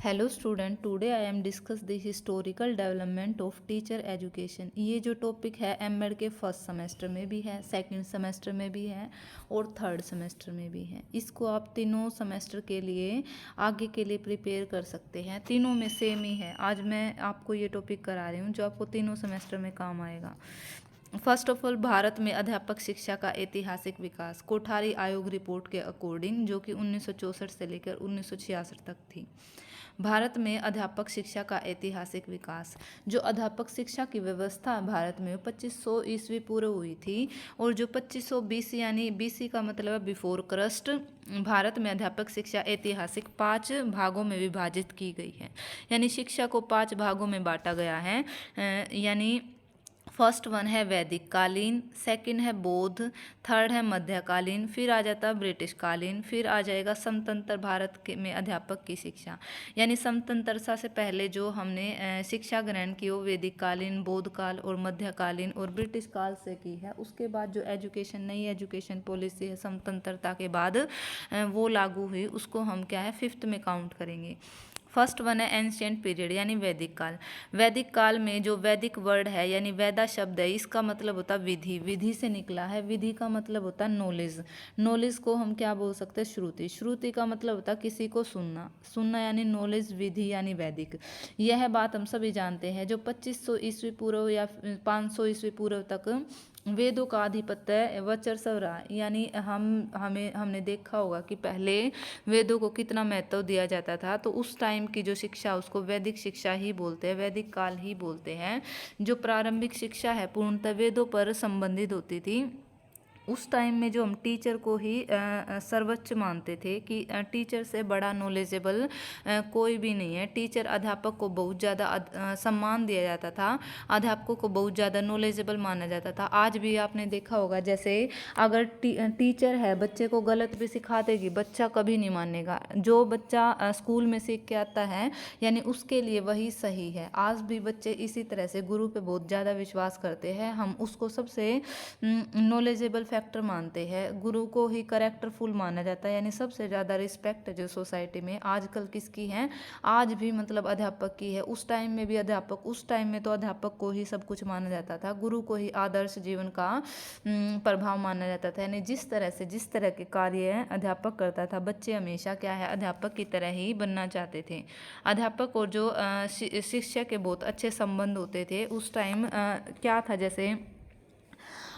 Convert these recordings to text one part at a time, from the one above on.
Hello student, today I am discuss the historical development of teacher education. ये जो topic है MEd के first semester में भी है, सेकंड सेमेस्टर में भी है और थर्ड सेमेस्टर में भी है। इसको आप तीनों सेमेस्टर के लिए आगे के लिए प्रिपेयर कर सकते हैं। तीनों में सेम ही है। आज मैं आपको ये टॉपिक करा रही हूँ जो आपको तीनों सेमेस्टर में काम आएगा। फर्स्ट ऑफ ऑल, भारत में अध्यापक शिक्षा का ऐतिहासिक विकास कोठारी आयोग रिपोर्ट के अकॉर्डिंग, जो कि 1964 से लेकर 1966 तक थी। भारत में अध्यापक शिक्षा का ऐतिहासिक विकास। जो अध्यापक शिक्षा की व्यवस्था भारत में 2500 ईस्वी पूर्व हुई थी, और जो 2500 बीसी यानी बीसी का मतलब बिफोर क्रस्ट, भारत में अध्यापक शिक्षा ऐतिहासिक 5 भागों में विभाजित की गई है। यानी शिक्षा को 5 भागों में बांटा गया है। यानी फर्स्ट वन है वैदिक कालीन, सेकंड है बौद्ध, थर्ड है मध्यकालीन, फिर आ जाता है ब्रिटिश कालीन, फिर आ जाएगा समतंत्र भारत के में अध्यापक की शिक्षा। यानी समतंत्रता से पहले जो हमने शिक्षा ग्रहण की वो वैदिक कालीन, बौद्ध काल और मध्यकालीन और ब्रिटिश काल से की है। उसके बाद जो एजुकेशन नई एजुकेशन पॉलिसी है समतंत्रता के बाद वो लागू हुई, उसको हम क्या है फिफ्थ में काउंट करेंगे। फर्स्ट वन है एंशियंट पीरियड यानी वैदिक काल। वैदिक काल में जो वैदिक वर्ड है यानी वेदा शब्द है, इसका मतलब होता है विधि, विधि से निकला है। विधि का मतलब होता है नॉलेज, नॉलेज को हम क्या बोल सकते हैं श्रुति, श्रुति का मतलब होता है किसी को सुनना, सुनना यानी नॉलेज, विधि यानी वैदिक। यह बात हम सभी जानते हैं। जो 2500 ईस्वी पूर्व या 500 ईस्वी पूर्व तक वेदों का आधिपत्य वर्चस्व रहा। यानी हमने देखा होगा कि पहले वेदों को कितना महत्व दिया जाता था, तो उस टाइम की जो शिक्षा उसको वैदिक शिक्षा ही बोलते हैं, वैदिक काल ही बोलते हैं। जो प्रारंभिक शिक्षा है पूर्णतः वेदों पर संबंधित होती थी। उस टाइम में जो हम टीचर को ही सर्वोच्च मानते थे कि टीचर से बड़ा नॉलेजेबल कोई भी नहीं है। टीचर अध्यापक को बहुत ज़्यादा सम्मान दिया जाता था, अध्यापकों को बहुत ज़्यादा नॉलेजेबल माना जाता था। आज भी आपने देखा होगा, जैसे अगर टीचर है बच्चे को गलत भी सिखा देगी, बच्चा कभी नहीं मानेगा। जो बच्चा स्कूल में सीख के आता है यानी उसके लिए वही सही है। आज भी बच्चे इसी तरह से गुरु पे बहुत ज़्यादा विश्वास करते हैं। हम उसको सबसे नॉलेजेबल फैक्टर मानते हैं। गुरु को ही करेक्टरफुल माना जाता है, यानी सबसे ज़्यादा रिस्पेक्ट जो सोसाइटी में आजकल किसकी है, आज भी मतलब अध्यापक की है। उस टाइम में भी अध्यापक, उस टाइम में तो अध्यापक को ही सब कुछ माना जाता था, गुरु को ही आदर्श जीवन का प्रभाव माना जाता था। यानी जिस तरह से जिस तरह के कार्य अध्यापक करता था, बच्चे हमेशा क्या है अध्यापक की तरह ही बनना चाहते थे। अध्यापक और जो शिक्षक के बहुत अच्छे संबंध होते थे। उस टाइम क्या था, जैसे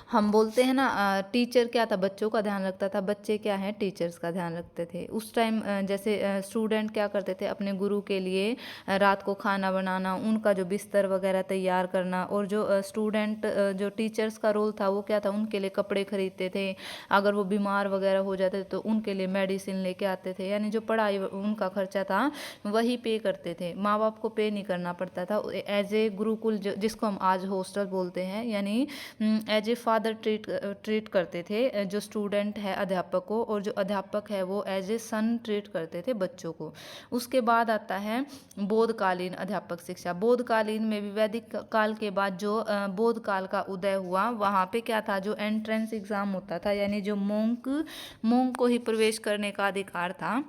हम बोलते हैं ना टीचर क्या था बच्चों का ध्यान रखता था, बच्चे क्या है टीचर्स का ध्यान रखते थे। उस टाइम जैसे स्टूडेंट क्या करते थे अपने गुरु के लिए रात को खाना बनाना, उनका जो बिस्तर वगैरह तैयार करना, और जो स्टूडेंट जो टीचर्स का रोल था वो क्या था, उनके लिए कपड़े खरीदते थे, अगर वो बीमार वगैरह हो जाते तो उनके लिए मेडिसिन लेके आते थे। यानी जो पढ़ाई उनका खर्चा था वही पे करते थे, माँ बाप को पे नहीं करना पड़ता था। एज ए गुरुकुल जिसको हम आज हॉस्टल बोलते हैं, यानी एज ए फादर ट्रीट करते थे जो स्टूडेंट है अध्यापक को, और जो अध्यापक है वो एज ए सन ट्रीट करते थे बच्चों को। उसके बाद आता है बौद्धकालीन अध्यापक शिक्षा। बौद्धकालीन में भी वैदिक काल के बाद जो बौद्ध काल का उदय हुआ, वहाँ पे क्या था, जो एंट्रेंस एग्जाम होता था, यानी जो मोंक को ही प्रवेश करने का अधिकार था,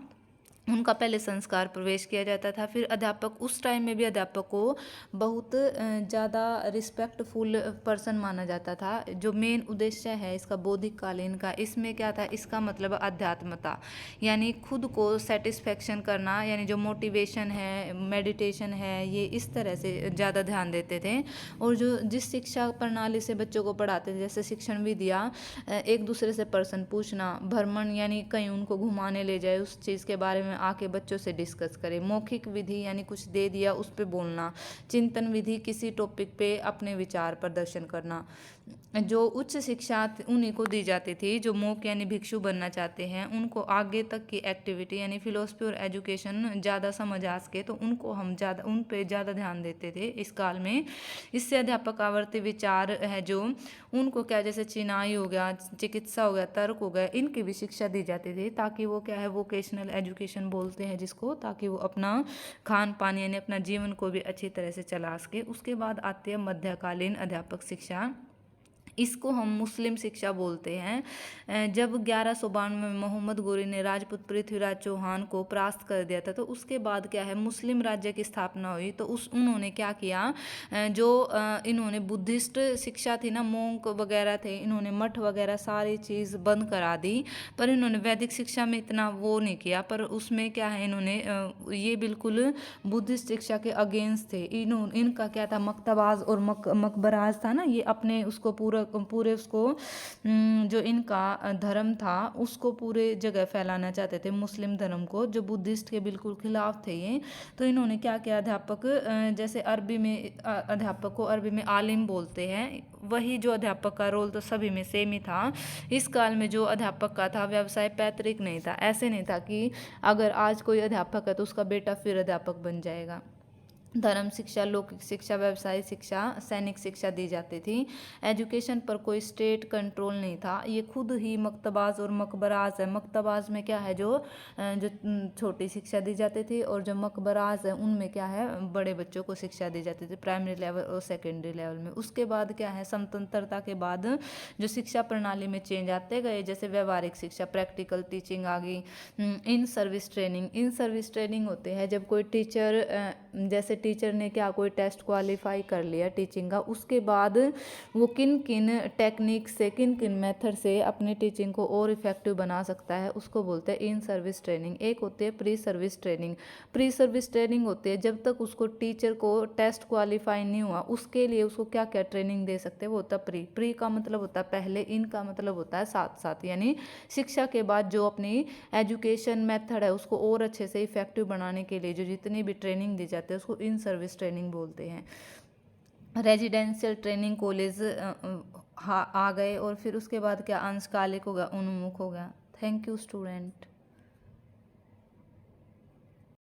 उनका पहले संस्कार प्रवेश किया जाता था। फिर अध्यापक, उस टाइम में भी अध्यापक को बहुत ज़्यादा रिस्पेक्टफुल पर्सन माना जाता था। जो मेन उद्देश्य है इसका बौद्धिक कालीन का, इसमें क्या था, इसका मतलब अध्यात्मता, यानी खुद को सेटिस्फेक्शन करना, यानी जो मोटिवेशन है, मेडिटेशन है, ये इस तरह से ज़्यादा ध्यान देते थे। और जो जिस शिक्षा प्रणाली से बच्चों को पढ़ाते थे, जैसे शिक्षण विधियाँ, एक दूसरे से प्रश्न पूछना, भ्रमण यानी कहीं उनको घुमाने ले जाए, उस चीज़ के बारे में आके बच्चों से डिस्कस करें। मौखिक विधि यानी कुछ दे दिया उस पर बोलना। चिंतन विधि किसी टॉपिक पे अपने विचार प्रदर्शन करना। जो उच्च शिक्षा उन्हीं को दी जाती थी जो मोक यानी भिक्षु बनना चाहते हैं, उनको आगे तक की एक्टिविटी यानी फिलोसफी और एजुकेशन ज़्यादा समझ आ सके, तो उनको हम ज़्यादा उन पे ज़्यादा ध्यान देते थे इस काल में। इससे अध्यापक आवर्ती विचार है जो उनको क्या, जैसे चिनाई हो गया, चिकित्सा हो गया, तर्क हो गया, इनकी भी शिक्षा दी जाती थी, ताकि वो क्या है वोकेशनल एजुकेशन बोलते हैं जिसको, ताकि वो अपना खान पान यानी अपना जीवन को भी अच्छी तरह से चला सके। उसके बाद आती है मध्यकालीन अध्यापक शिक्षा। इसको हम मुस्लिम शिक्षा बोलते हैं। जब 1192 में मोहम्मद गोरी ने राजपूत पृथ्वीराज चौहान को परास्त कर दिया था, तो उसके बाद क्या है, मुस्लिम राज्य की स्थापना हुई। तो उन्होंने क्या किया, जो इन्होंने बुद्धिस्ट शिक्षा थी ना, मोंक वगैरह थे, इन्होंने मठ वगैरह सारी चीज़ बंद करा दी। पर इन्होंने वैदिक शिक्षा में इतना वो नहीं किया, पर उसमें क्या है, इन्होंने ये बिल्कुल बुद्धिस्ट शिक्षा के अगेंस्ट थे। इनका क्या था, मकतबाज और मकबराज था ना, ये अपने उसको पूरे उसको जो इनका धर्म था उसको पूरे जगह फैलाना चाहते थे, मुस्लिम धर्म को, जो बुद्धिस्ट के बिल्कुल खिलाफ थे ये। तो इन्होंने क्या किया, अध्यापक जैसे अरबी में अध्यापक को अरबी में आलिम बोलते हैं, वही जो अध्यापक का रोल तो सभी में सेम ही था। इस काल में जो अध्यापक का था व्यवसाय पैतृक नहीं था, ऐसे नहीं था कि अगर आज कोई अध्यापक है तो उसका बेटा फिर अध्यापक बन जाएगा। धर्म शिक्षा, लौकिक शिक्षा, व्यवसायिक शिक्षा, सैनिक शिक्षा दी जाती थी। एजुकेशन पर कोई स्टेट कंट्रोल नहीं था, ये खुद ही मकतबाज और मकबराज है। मकतबाज में क्या है, जो छोटी शिक्षा दी जाती थी, और जो मकबराज है उनमें क्या है, बड़े बच्चों को शिक्षा दी जाती थी, प्राइमरी लेवल और सेकेंडरी लेवल में। उसके बाद क्या है, स्वतंत्रता के बाद जो शिक्षा प्रणाली में चेंज आते गए, जैसे व्यवहारिक शिक्षा, प्रैक्टिकल टीचिंग आ गई, in service training. In service training होते हैं जब कोई टीचर, जैसे टीचर ने क्या कोई टेस्ट क्वालिफाई कर लिया टीचिंग का, उसके बाद वो किन किन टेक्निक से, किन किन मेथड से अपनी टीचिंग को और इफेक्टिव बना सकता है, उसको बोलते हैं इन सर्विस ट्रेनिंग। एक होती है pre service training. Pre service training होती है जब तक उसको टीचर को टेस्ट क्वालिफाई नहीं हुआ, उसके लिए उसको क्या क्या ट्रेनिंग दे सकते हैं, वो होता है प्री। प्री का मतलब होता है पहले, इन का मतलब होता है साथ साथ, यानी शिक्षा के बाद जो अपनी एजुकेशन मेथड है उसको और अच्छे से इफेक्टिव बनाने के लिए जो जितनी भी ट्रेनिंग दी जाती है उसको इन सर्विस ट्रेनिंग बोलते हैं। रेजिडेंशियल ट्रेनिंग कॉलेज आ गए, और फिर उसके बाद क्या अंशकालिक हो गया, उन्मुख हो गया। Thank you student.